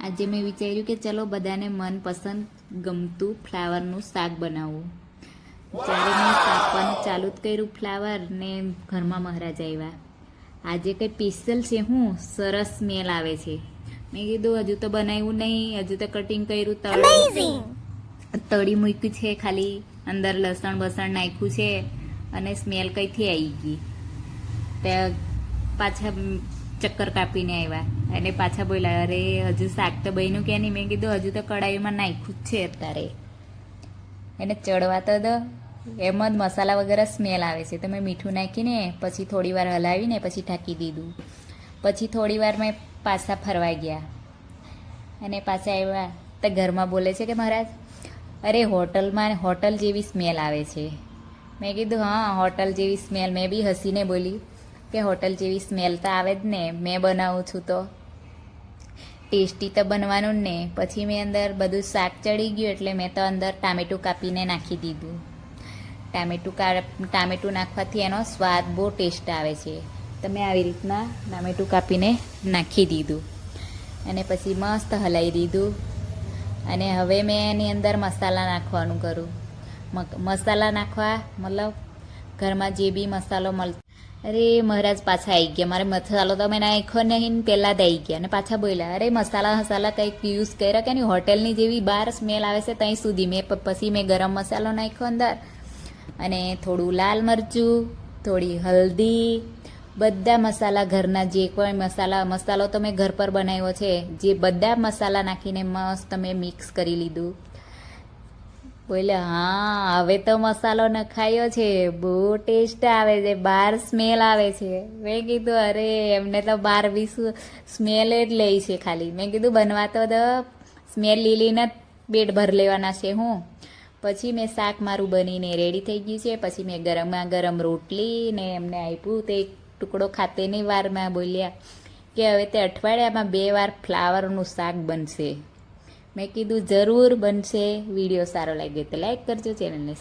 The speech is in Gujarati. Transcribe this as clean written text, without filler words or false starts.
આજે મેં વિચાર્યું કે ચલો બધાને મનપસંદ ગમતું ફ્લાવરનું શાક બનાવવું. જ્યારે મેં કાપવાનું ચાલુ જ કર્યું ફ્લાવર ને ઘરમાં મહારાજ આવ્યા. આજે કંઈ સ્પેશિયલ છે, હું સરસ સ્મેલ આવે છે. મેં કીધું હજુ તો બનાવ્યું નહીં, હજુ તો કટિંગ કર્યું, તળી મૂક્યું છે, ખાલી અંદર લસણ બસણ નાખ્યું છે અને સ્મેલ કંઈથી આવી ગઈ. તે પાછા ચક્કર કાપીને આવ્યા અને પાછા બોલ્યા, અરે હજુ શાક તો બન્યું કે નહીં. મેં કીધું હજુ તો કડાઈમાં નાખ્યું જ છે અત્યારે, એને ચડવા તો દો. એમ જ મસાલા વગેરે સ્મેલ આવે છે તો મેં મીઠું નાખીને પછી થોડી વાર હલાવીને પછી ઢાંકી દીધું. પછી થોડી વાર મેં પાછા ફરવા ગયા અને પાછા આવ્યા તો ઘરમાં બોલે છે કે મહારાજ, અરે હોટલ જેવી સ્મેલ આવે છે. મેં કીધું હા, હોટલ જેવી સ્મેલ. મેં બી હસીને બોલી કે હોટલ જેવી સ્મેલ તો આવે જ ને, મેં બનાવું છું તો ટેસ્ટી તો બનવાનું જ ને. પછી મેં અંદર બધું શાક ચડી ગયું એટલે મેં તો અંદર ટામેટું કાપીને નાખી દીધું. ટામેટું નાખવાથી એનો સ્વાદ બહુ ટેસ્ટ આવે છે. તો મેં આવી રીતના ટામેટું કાપીને નાખી દીધું અને પછી મસ્ત હલાવી દીધું. અને હવે મેં એની અંદર મસાલા નાખવાનું કરું. મસાલા નાખવા મતલબ ઘરમાં જે બી મસાલો મળતો. અરે મહારાજ પાછા આવી ગયા. મારે મસાલો તો મેં નાખ્યો નહીં, પહેલાં જ આવી ગયા અને પાછા બોલ્યા, અરે મસાલા કંઈક યુઝ કર્યા કે નહીં, હોટલની જેવી બહાર સ્મેલ આવે છે ત્યાં સુધી. પછી મેં ગરમ મસાલો નાખ્યો અંદર અને થોડું લાલ મરચું, થોડી હલ્દી, બધા મસાલા ઘરના જે કોઈ મસાલો તો મેં ઘર પર બનાવ્યો છે, જે બધા મસાલા નાખીને મસ્ત મેં મિક્સ કરી લીધું. બોલે હા, હવે તો મસાલો નખાયો છે, બહુ ટેસ્ટ આવે છે, બહાર સ્મેલ આવે છે. મેં કીધું અરે એમને તો બહાર બી સ્મેલ જ લે છે ખાલી. મેં કીધું બનવા તો સ્મેલ લીલીને પેટ ભર લેવાના છે હું. પછી મેં શાક મારું બનીને રેડી થઈ ગયું છે. પછી મેં ગરમા ગરમ રોટલી ને એમને આપ્યું. તે એક ટુકડો ખાતેની વારમાં બોલ્યા કે હવે તે અઠવાડિયામાં 2 વાર ફ્લાવરનું શાક બનશે. મેં કીધું જરૂર બનશે. વિડીયો સારો લાગ્યો તો લાઈક કરજો, ચેનલને